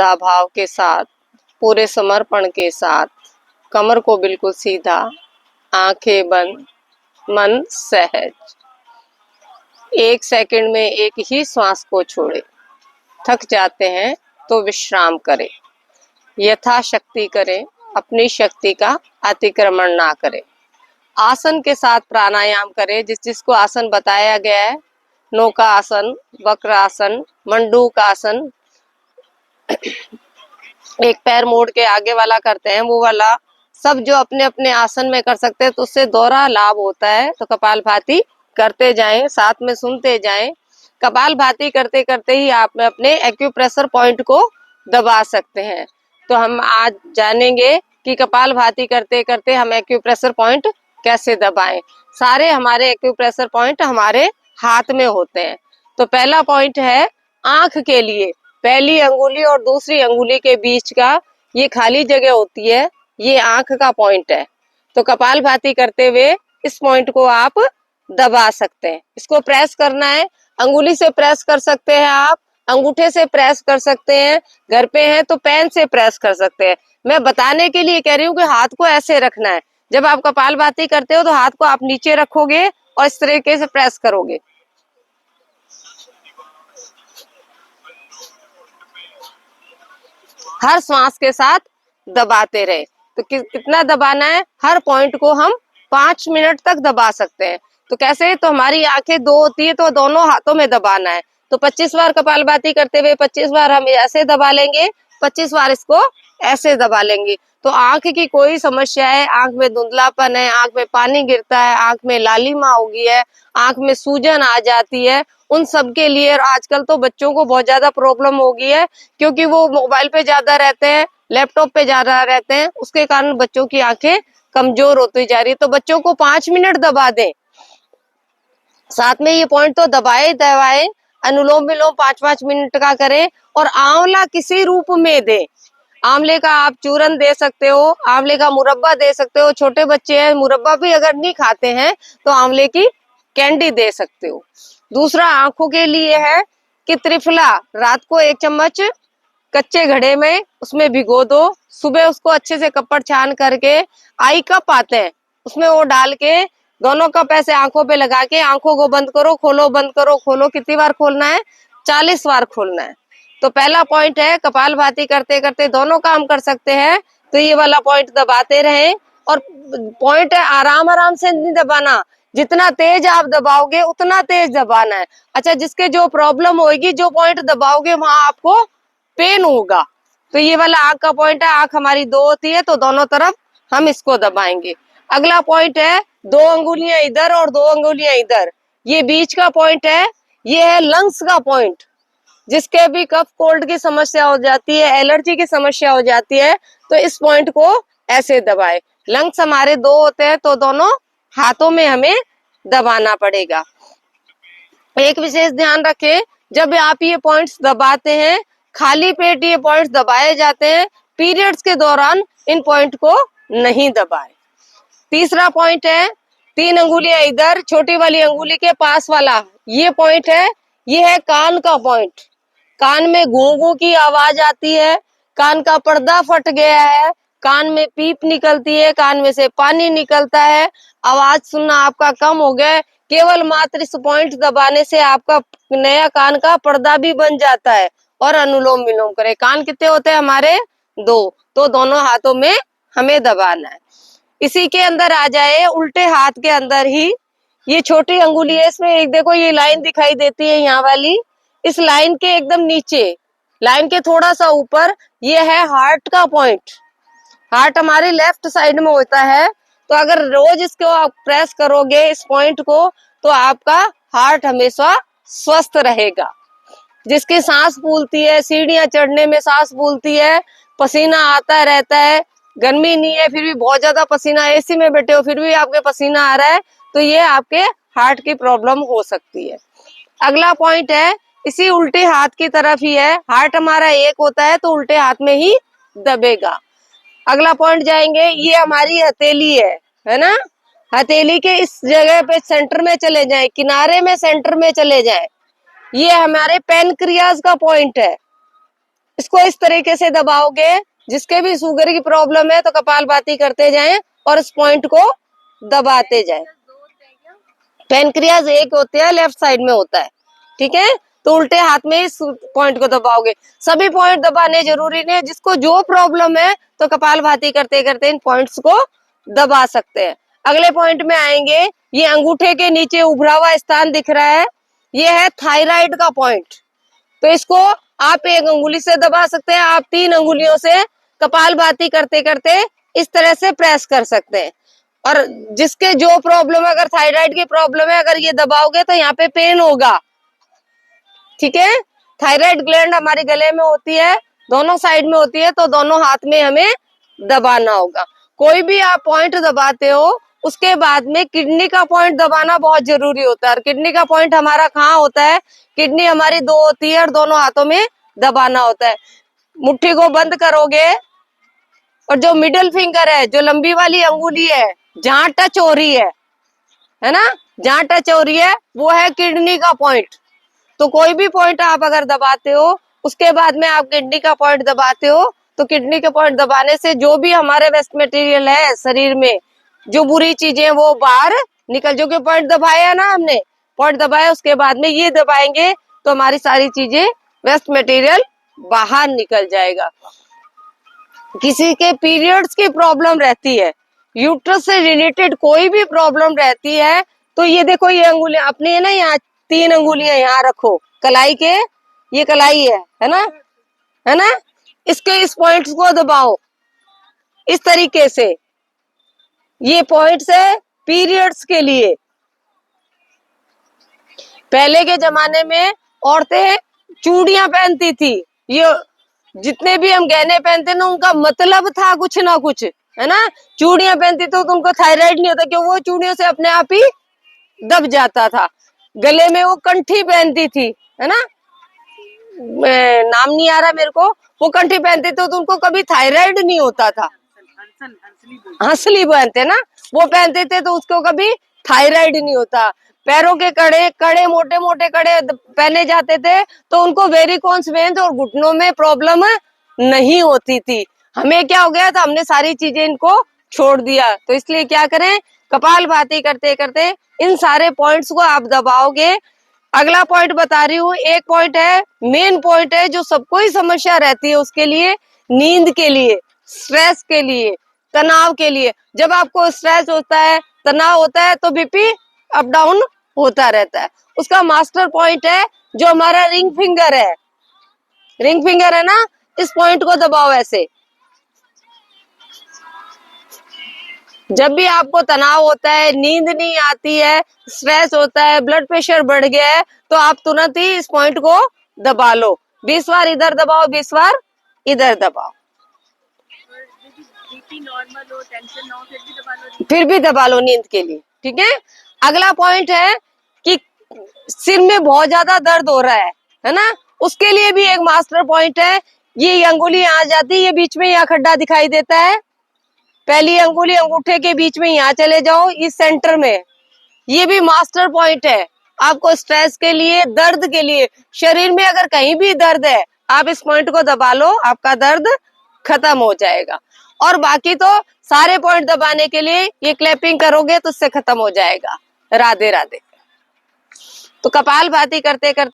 श्रद्धा भाव के साथ, पूरे समर्पण के साथ, कमर को बिल्कुल सीधा, आंखें बंद, मन सहज। 1 सेकंड में एक ही श्वास को छोड़े। थक जाते हैं तो विश्राम करें, यथाशक्ति करें, अपनी शक्ति का अतिक्रमण ना करें। आसन के साथ प्राणायाम करें, जिसको आसन बताया गया है, नौका आसन, वक्र आसन, मंडूक आसन, एक पैर मोड़ के आगे वाला करते हैं वो वाला, सब जो अपने अपने आसन में कर सकते हैं तो उससे दोहरा लाभ होता है। तो कपालभाति करते जाएं, साथ में सुनते जाएं। कपालभाति करते करते ही आप अपने एक्यूप्रेशर पॉइंट को दबा सकते हैं। तो हम आज जानेंगे कि कपालभाति करते करते हम एक्यूप्रेशर पॉइंट कैसे दबाएं। सारे हमारे एक्यूप्रेशर पॉइंट हमारे हाथ में होते हैं। तो पहला पॉइंट है आंख के लिए, पहली अंगुली और दूसरी अंगुली के बीच का ये खाली जगह होती है, ये आंख का पॉइंट है। तो कपालभाति करते हुए इस पॉइंट को आप दबा सकते हैं। इसको प्रेस करना है, अंगुली से प्रेस कर सकते हैं आप, अंगूठे से प्रेस कर सकते हैं, घर पे हैं तो पेन से प्रेस कर सकते हैं। मैं बताने के लिए कह रही हूँ कि हाथ को ऐसे रखना है। जब आप कपालभाति करते हो तो हाथ को आप नीचे रखोगे और इस तरीके से प्रेस करोगे। हर श्वास के साथ दबाते रहे। तो कितना दबाना है, हर पॉइंट को हम 5 मिनट तक दबा सकते हैं। तो कैसे, तो हमारी आंखें 2 होती है तो दोनों हाथों में दबाना है। तो 25 बार कपालभाति करते हुए 25 बार हम ऐसे दबा लेंगे, 25 बार इसको ऐसे दबा लेंगे। तो आंख की कोई समस्या है, आंख में धुंधलापन है, आंख में पानी गिरता है, आंख में लालिमा हो गई है, आंख में सूजन आ जाती है, उन सब के लिए। और आजकल तो बच्चों को बहुत ज्यादा प्रॉब्लम हो गई है, क्योंकि वो मोबाइल पे ज्यादा रहते हैं, लैपटॉप पे ज्यादा रहते हैं, उसके कारण बच्चों की आंखें कमजोर होती जा रही है। तो बच्चों को 5 मिनट दबा दें, साथ में ये पॉइंट तो दबाए दबाए। अनुलोम विलोम 5-5 मिनट का करें और आंवला किसी रूप में दें। आंवले का आप चूरन दे सकते हो, आंवले का मुरब्बा दे सकते हो। छोटे बच्चे हैं, मुरब्बा भी अगर नहीं खाते हैं तो आंवले की कैंडी दे सकते हो। दूसरा आंखों के लिए है कि त्रिफला, रात को 1 चम्मच कच्चे घड़े में उसमें भिगो दो, सुबह उसको अच्छे से कपड़ छान करके, आई कप आते हैं उसमें वो डाल के, दोनों कप ऐसे आंखों पे लगा के आंखों को बंद करो, खोलो, बंद करो, खोलो। कितनी बार खोलना है, 40 बार खोलना है। तो पहला पॉइंट है, कपालभाति करते करते दोनों काम कर सकते हैं। तो ये वाला पॉइंट दबाते रहें। और पॉइंट है आराम आराम से नहीं दबाना, जितना तेज आप दबाओगे उतना तेज दबाना है। अच्छा, जिसके जो प्रॉब्लम होगी, जो पॉइंट दबाओगे वहां आपको पेन होगा। तो ये वाला आंख का पॉइंट है, आंख हमारी 2 होती है तो दोनों तरफ हम इसको दबाएंगे। अगला पॉइंट है 2 अंगुलियां इधर और 2 अंगुलियां इधर, ये बीच का पॉइंट है। ये है लंग्स का पॉइंट। जिसके भी कफ कोल्ड की समस्या हो जाती है, एलर्जी की समस्या हो जाती है, तो इस पॉइंट को ऐसे दबाए। लंग्स हमारे 2 होते हैं तो दोनों हाथों में हमें दबाना पड़ेगा। एक विशेष ध्यान रखें, जब आप ये पॉइंट्स दबाते हैं, खाली पेट ये पॉइंट्स दबाए जाते हैं। पीरियड्स के दौरान इन पॉइंट को नहीं दबाएं। तीसरा पॉइंट है 3 अंगुलियां इधर, छोटी वाली अंगुली के पास वाला ये पॉइंट है। ये है कान का पॉइंट। कान में गूं गूं की आवाज आती है, कान का पर्दा फट गया है, कान में पीप निकलती है, कान में से पानी निकलता है, आवाज सुनना आपका कम हो गया है, केवल मात्र इस पॉइंट दबाने से आपका नया कान का पर्दा भी बन जाता है। और अनुलोम विलोम करें। कान कितने होते हैं हमारे, 2, तो दोनों हाथों में हमें दबाना है। इसी के अंदर आ जाए, उल्टे हाथ के अंदर ही ये छोटी अंगुली है, इसमें एक देखो ये लाइन दिखाई देती है यहाँ वाली, इस लाइन के एकदम नीचे, लाइन के थोड़ा सा ऊपर, ये है हार्ट का पॉइंट। हार्ट हमारे लेफ्ट साइड में होता है। तो अगर रोज इसको आप प्रेस करोगे इस पॉइंट को, तो आपका हार्ट हमेशा स्वस्थ रहेगा। जिसकी सांस फूलती है, सीढ़ियां चढ़ने में सांस फूलती है, पसीना आता रहता है, गर्मी नहीं है फिर भी बहुत ज्यादा पसीना, एसी में बैठे हो फिर भी आपके पसीना आ रहा है, तो ये आपके हार्ट की प्रॉब्लम हो सकती है। अगला पॉइंट है, इसी उल्टे हाथ की तरफ ही है। हार्ट हमारा एक होता है तो उल्टे हाथ में ही दबेगा। अगला पॉइंट जाएंगे, ये हमारी हथेली है ना। हथेली के इस जगह पे सेंटर में चले जाएं, किनारे में सेंटर में चले जाएं। ये हमारे पैनक्रियाज का पॉइंट है। इसको इस तरीके से दबाओगे, जिसके भी शुगर की प्रॉब्लम है तो कपालभाति करते जाएं और इस पॉइंट को दबाते जाएं। पेनक्रियाज एक होते हैं, लेफ्ट साइड में होता है, ठीक है। तो उल्टे हाथ में इस पॉइंट को दबाओगे। सभी पॉइंट दबाने जरूरी नहीं है, जिसको जो प्रॉब्लम है तो कपालभाति करते करते इन पॉइंट्स को दबा सकते हैं। अगले पॉइंट में आएंगे, ये अंगूठे के नीचे उभरा हुआ स्थान दिख रहा है, ये है थायराइड का पॉइंट। तो इसको आप एक अंगुली से दबा सकते हैं, आप 3 अंगुलियों से कपालभाति करते करते इस तरह से प्रेस कर सकते हैं। और जिसके जो प्रॉब्लम है, अगर थायराइड की प्रॉब्लम है, अगर ये दबाओगे तो यहाँ पे पेन होगा, ठीक है। थायराइड ग्लैंड हमारे गले में होती है, दोनों साइड में होती है, तो दोनों हाथ में हमें दबाना होगा। कोई भी आप पॉइंट दबाते हो, उसके बाद में किडनी का पॉइंट दबाना बहुत जरूरी होता है। और किडनी का पॉइंट हमारा कहाँ होता है, किडनी हमारी 2 होती है और दोनों हाथों में दबाना होता है। मुट्ठी को बंद करोगे और जो मिडिल फिंगर है, जो लंबी वाली अंगुली है, जहां टच हो रही है ना, जहां टच हो रही है वो है किडनी का पॉइंट। तो कोई भी पॉइंट आप अगर दबाते हो, उसके बाद में आप किडनी का पॉइंट दबाते हो, तो किडनी का पॉइंट दबाने से जो भी हमारे वेस्ट मटेरियल है शरीर में, जो बुरी चीजें वो बाहर निकल, जो कि पॉइंट दबाया ना हमने, पॉइंट दबाया उसके बाद में ये दबाएंगे तो हमारी सारी चीजें, वेस्ट मटेरियल बाहर निकल जाएगा। किसी के पीरियड्स की प्रॉब्लम रहती है, यूट्रस से रिलेटेड कोई भी प्रॉब्लम रहती है, तो ये देखो, ये अंगुलियां अपनी है ना, यहाँ 3 अंगुलियां यहाँ रखो, कलाई के, ये कलाई है ना, है ना, इसके इस पॉइंट्स को दबाओ इस तरीके से। ये पॉइंट्स है पीरियड्स के लिए। पहले के जमाने में औरतें चूड़ियां पहनती थी, ये जितने भी हम गहने पहनते ना, उनका मतलब था कुछ ना कुछ, है ना। चूड़ियां पहनती तो उनको थायराइड नहीं होता, क्योंकि वो चूड़ियों से अपने आप ही दब जाता था। गले में वो कंठी पहनती थी, है ना, नाम नहीं आ रहा मेरे को, वो कंठी पहनते थे तो उनको कभी थायराइड नहीं होता था। हंसली पहनते ना, वो पहनते थे तो उसको कभी थायराइड नहीं होता। पैरों के कड़े कड़े मोटे मोटे कड़े पहने जाते थे तो उनको वेरिकोन्स वेन्स और घुटनों में प्रॉब्लम नहीं होती थी। हमें क्या हो गया था, हमने सारी चीजें इनको छोड़ दिया। तो इसलिए क्या करें, कपालभाति करते करते इन सारे पॉइंट्स को आप दबाओगे। अगला पॉइंट बता रही हूँ, एक पॉइंट है, मेन पॉइंट है, जो सबको ही समस्या रहती है उसके लिए, नींद के लिए, स्ट्रेस के लिए, तनाव के लिए। जब आपको स्ट्रेस होता है, तनाव होता है, तो बीपी अप डाउन होता रहता है। उसका मास्टर पॉइंट है जो हमारा रिंग फिंगर है, रिंग फिंगर है ना, इस पॉइंट को दबाओ ऐसे। जब भी आपको तनाव होता है, नींद नहीं आती है, स्ट्रेस होता है, ब्लड प्रेशर बढ़ गया है, तो आप तुरंत ही इस पॉइंट को दबा लो। 20 बार इधर दबाओ, 20 बार इधर दबाओ। नॉर्मल हो, टेंशन ना हो, फिर भी दबा लो नींद के लिए, ठीक है। अगला पॉइंट है कि सिर में बहुत ज्यादा दर्द हो रहा है ना, उसके लिए भी एक मास्टर पॉइंट है। ये अंगुली आ जाती है, ये बीच में यहाँ खड्डा दिखाई देता है, पहली अंगुली अंगूठे के बीच में यहाँ चले जाओ, इस सेंटर में, ये भी मास्टर पॉइंट है आपको स्ट्रेस के लिए, दर्द के लिए। शरीर में अगर कहीं भी दर्द है, आप इस पॉइंट को दबा लो, आपका दर्द खत्म हो जाएगा। और बाकी तो सारे पॉइंट दबाने के लिए ये क्लैपिंग करोगे तो उससे खत्म हो जाएगा। राधे राधे। तो कपालभाति करते करते